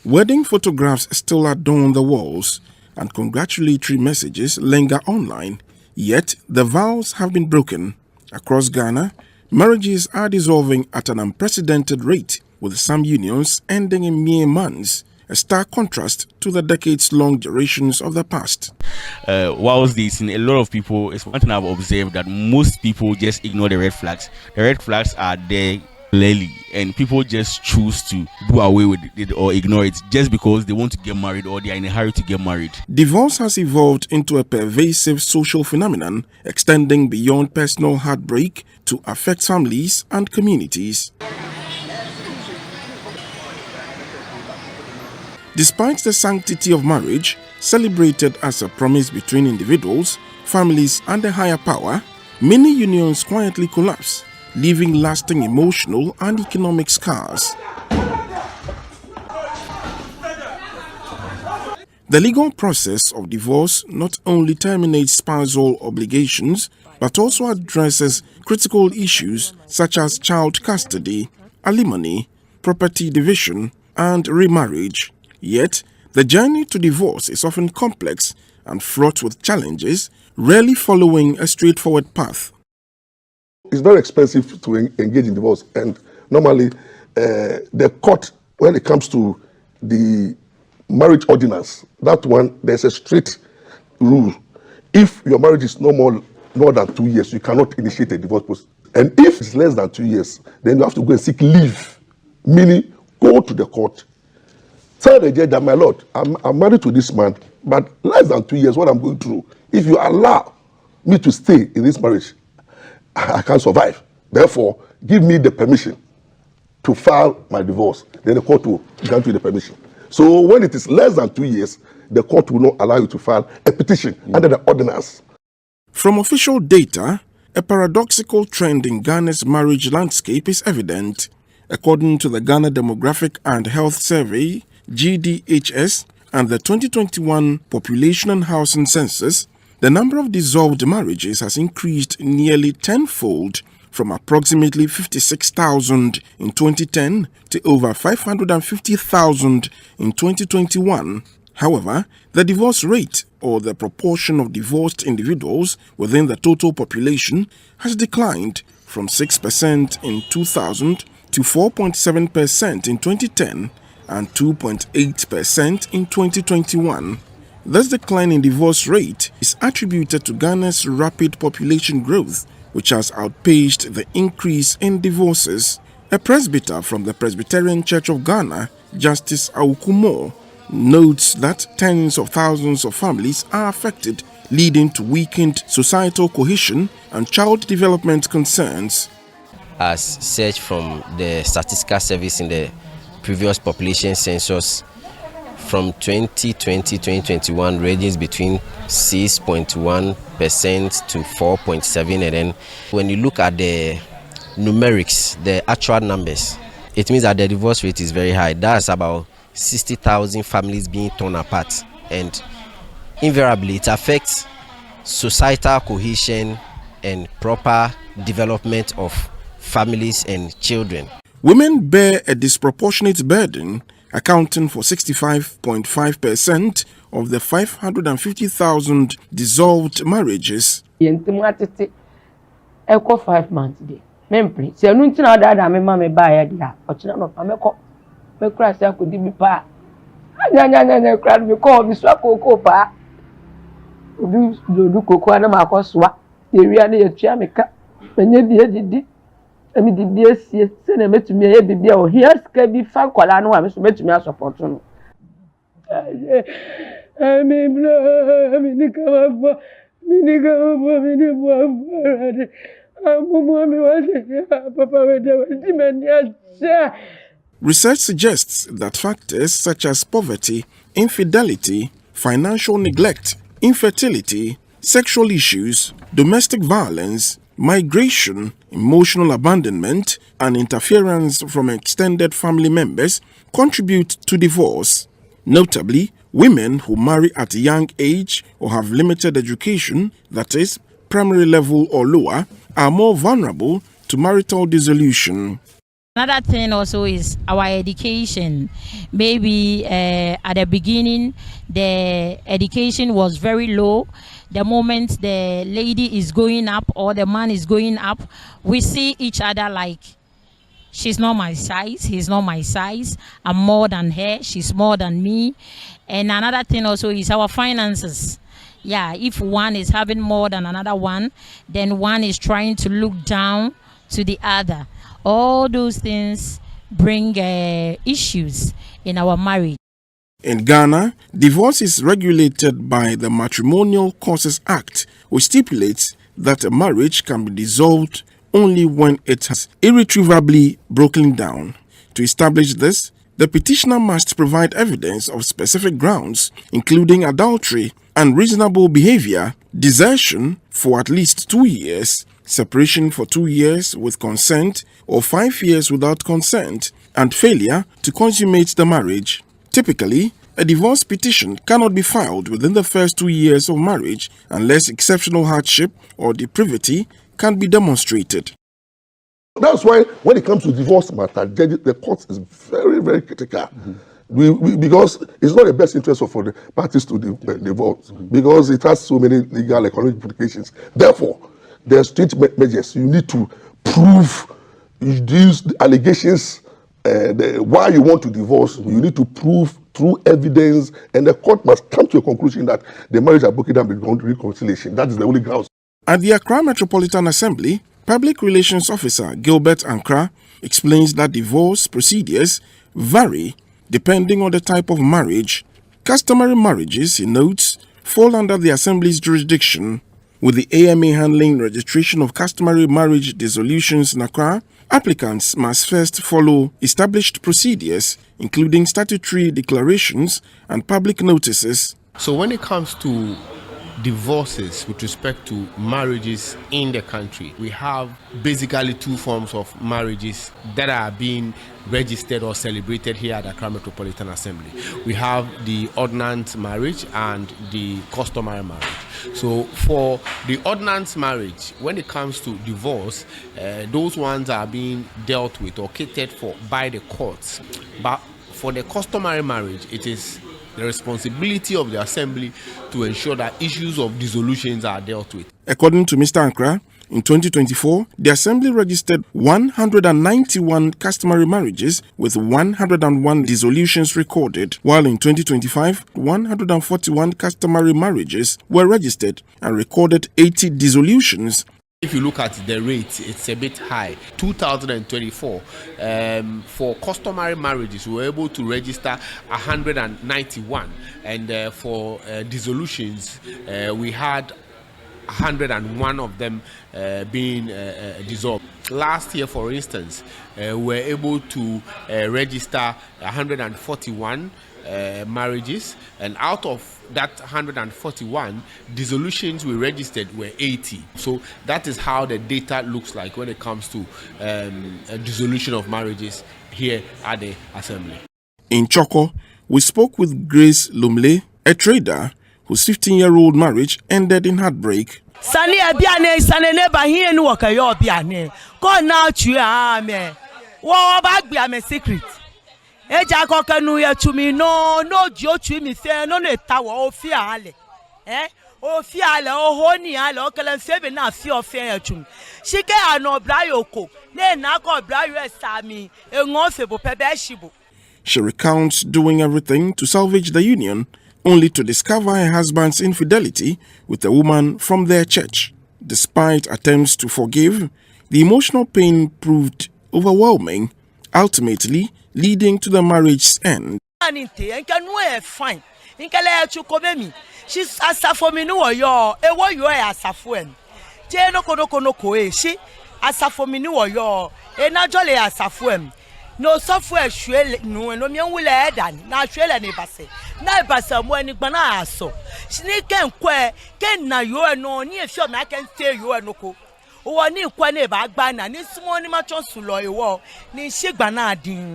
Wedding photographs still adorn the walls, and congratulatory messages linger online. Yet, the vows have been broken. Across Ghana, marriages are dissolving at an unprecedented rate, with some unions ending in mere months, a stark contrast to the decades-long durations of the past. Whilst this, a lot of people, it's one thing I've observed that most people just ignore the red flags. The red flags are there clearly, and people just choose to do away with it or ignore it just because they want to get married or they are in a hurry to get married. Divorce has evolved into a pervasive social phenomenon, extending beyond personal heartbreak to affect families and communities. Despite the sanctity of marriage, celebrated as a promise between individuals, families, and a higher power, many unions quietly collapse, leaving lasting emotional and economic scars. The legal process of divorce not only terminates spousal obligations, but also addresses critical issues such as child custody, alimony, property division, and remarriage. Yet, the journey to divorce is often complex and fraught with challenges, rarely following a straightforward path. It's very expensive to engage in divorce, and normally the court, when it comes to the marriage ordinance, that one, there's a strict rule. If your marriage is no more than 2 years, you cannot initiate a divorce process. And if it's less than 2 years, then you have to go and seek leave, meaning go to the court. Tell the judge that, my lord, I'm married to this man, but less than 2 years, what I'm going through, if you allow me to stay in this marriage, I can't survive. Therefore, give me the permission to file my divorce. Then the court will grant you the permission. So when it is less than 2 years, the court will not allow you to file a petition under the ordinance. From official data, a paradoxical trend in Ghana's marriage landscape is evident. According to the Ghana Demographic and Health Survey, GDHS, and the 2021 Population and Housing Census, the number of dissolved marriages has increased nearly tenfold, from approximately 56,000 in 2010 to over 550,000 in 2021. However, the divorce rate, or the proportion of divorced individuals within the total population, has declined from 6% in 2000 to 4.7% in 2010 and 2.8% in 2021. This decline in divorce rate is attributed to Ghana's rapid population growth, which has outpaced the increase in divorces. A presbyter from the Presbyterian Church of Ghana, Justice Awukumo, notes that tens of thousands of families are affected, leading to weakened societal cohesion and child development concerns. As searched from the Statistical Service in the previous population census, from 2020-2021 ranges between 6.1% to 4.7%, and then when you look at the numerics, the actual numbers, it means that the divorce rate is very high. That's about 60,000 families being torn apart, and invariably it affects societal cohesion and proper development of families and children. Women bear a disproportionate burden, accounting for 65.5% of the 550,000 dissolved marriages. 5 months day. Membri, se anu ntina da me ma me ba ya dia. Ochina no pa me kura se akodi bi pa. Anya kura me ko bi so akoko pa. Obi do koko na ma akoswa. Ewia na ye tua me ka. Menye di emi di esie se na metumi e bibia o hia ska bi fa kwala no wa me so metumi support no. Mi ni kama Research suggests that factors such as poverty, infidelity, financial neglect, infertility, sexual issues, domestic violence, migration, emotional abandonment, and interference from extended family members contribute to divorce. Notably, women who marry at a young age or have limited education, that is, primary level or lower, are more vulnerable to marital dissolution. Another thing also is our education. Maybe at the beginning, the education was very low. The moment the lady is going up or the man is going up, we see each other like, she's not my size, he's not my size, I'm more than her, she's more than me. And another thing also is our finances. Yeah, if one is having more than another one, then one is trying to look down to the other. All those things bring issues in our marriage. In Ghana, divorce is regulated by the Matrimonial Causes Act, which stipulates that a marriage can be dissolved only when it has irretrievably broken down. To establish this, the petitioner must provide evidence of specific grounds, including adultery, unreasonable behavior, desertion for at least 2 years, separation for 2 years with consent or 5 years without consent, and failure to consummate the marriage. Typically, a divorce petition cannot be filed within the first 2 years of marriage unless exceptional hardship or depravity can be demonstrated. That's why when it comes to divorce matter, the court is very, very critical. Because it's not the best interest for the parties to divorce, because it has so many legal economic implications. Therefore, there are strict measures. You need to prove these allegations. Why you want to divorce, you need to prove through evidence, and the court must come to a conclusion that the marriage are broken down beyond reconciliation. That is the only grounds. At the Accra Metropolitan Assembly, Public Relations Officer Gilbert Ankra explains that divorce procedures vary depending on the type of marriage. Customary marriages, he notes, fall under the Assembly's jurisdiction. With the AMA handling registration of customary marriage dissolutions in Accra, applicants must first follow established procedures, including statutory declarations and public notices. So when it comes to divorces with respect to marriages in the country, we have basically two forms of marriages that are being registered or celebrated here at the Accra Metropolitan Assembly. We have the ordinance marriage and the customary marriage. So for the ordinance marriage, when it comes to divorce, those ones are being dealt with or catered for by the courts. But for the customary marriage, it is the responsibility of the Assembly to ensure that issues of dissolutions are dealt with. According to Mr. Ankra, in 2024, the Assembly registered 191 customary marriages with 101 dissolutions recorded, while in 2025, 141 customary marriages were registered and recorded 80 dissolutions. If you look at the rate, it's a bit high. 2024, for customary marriages, we were able to register 191, and for dissolutions, we had 101 of them being dissolved. Last year, for instance, we were able to register 141 marriages, and out of that 141, dissolutions we registered were 80. So that is how the data looks like when it comes to a dissolution of marriages here at the Assembly. In Choco, we spoke with Grace Lumle, a trader whose 15-year-old marriage ended in heartbreak. Sani abiane sani neba hiye nu wakayo abiane. Ko na chue ame. Wo ba gbe ame secret. Eja koke nu ye tumi no jo tumi mi se no ne ta wo ofi ale. Ofi ale o honi ale o kele febe na fi ofi ye tumi. Shike ano bra yoko. Ne na ko bra yo esami. Engo febo pebe shibo. She recounts doing everything to salvage the union, only to discover her husband's infidelity with a woman from their church. Despite attempts to forgive, the emotional pain proved overwhelming, ultimately leading to the marriage's end. She's asafo mi ni wo yo ewo yo e asafo en je no kono e she asafo mi ni wo yo e na jole asafo em no software hwele no no mi nwule edan na hwele ne base na base mo ani gba na aso shini ken kwe ken na yo no ni efi o ma ken stay yo no ko wo ni kwa na ba gba na ni sumo ni ma chosu lo ewo ni shegba na adin.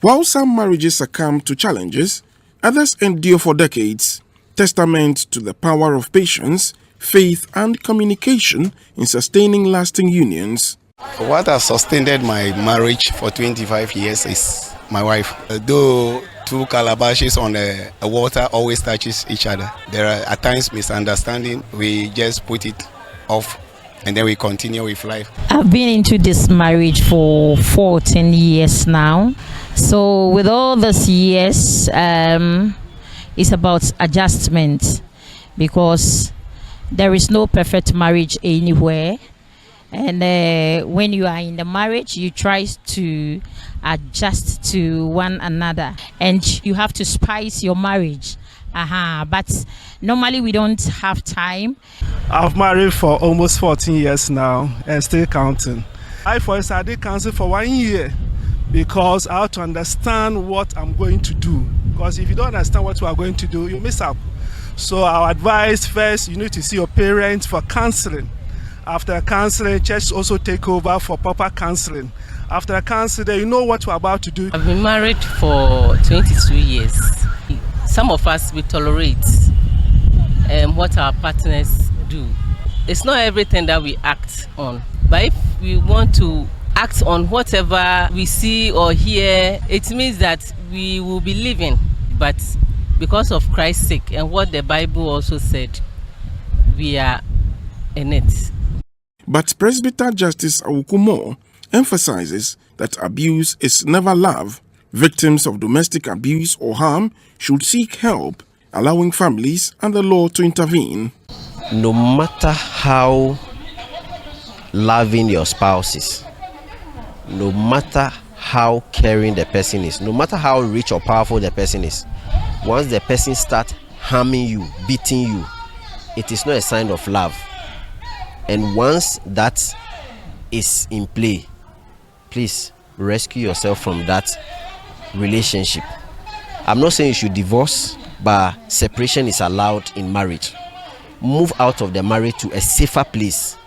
While some marriages succumb to challenges, others endure for decades, testament to the power of patience, faith, and communication in sustaining lasting unions. What has sustained my marriage for 25 years is my wife. Though two calabashes on the water always touches each other, there are at times misunderstanding. We just put it off and then we continue with life. I've been into this marriage for 14 years now. So with all these years, it's about adjustment, because there is no perfect marriage anywhere. And when you are in the marriage, you try to adjust to one another, and you have to spice your marriage. But normally we don't have time. I've married for almost 14 years now and still counting. I did counsel for 1 year because I have to understand what I'm going to do. Because if you don't understand what you are going to do, you miss out. So our advice first, you need to see your parents for counseling. After counseling, church also take over for proper counseling. After counseling, you know what you're about to do. I've been married for 22 years. Some of us, we tolerate what our partners do. It's not everything that we act on. But if we want to act on whatever we see or hear, it means that we will be living. But because of Christ's sake and what the Bible also said, we are in it. But Presbyter Justice Awukumo emphasizes that abuse is never love. Victims of domestic abuse or harm should seek help, allowing families and the law to intervene. No matter how loving your spouse is, no matter how caring the person is, no matter how rich or powerful the person is, once the person starts harming you, beating you, it is not a sign of love. And once that is in play, please rescue yourself from that relationship. I'm not saying you should divorce, but separation is allowed in marriage. Move out of the marriage to a safer place.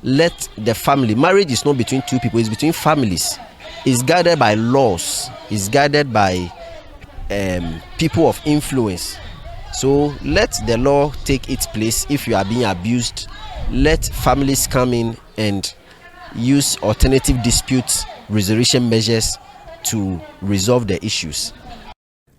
Let the family, marriage is not between two people, it's between families. It's guided by laws, it's guided by people of influence. So let the law take its place. If you are being abused, let families come in and use alternative dispute resolution measures to resolve the issues.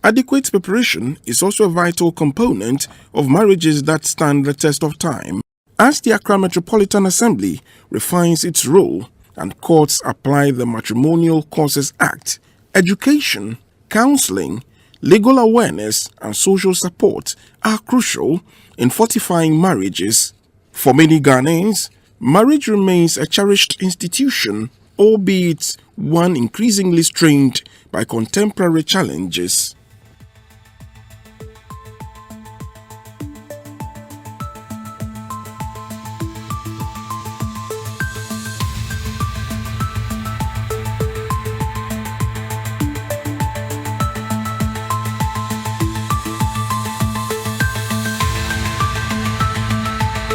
Adequate preparation is also a vital component of marriages that stand the test of time. As the Accra Metropolitan Assembly refines its role and courts apply the Matrimonial Causes Act, education, counseling, legal awareness and social support are crucial in fortifying marriages. For many Ghanaians, marriage remains a cherished institution, albeit one increasingly strained by contemporary challenges.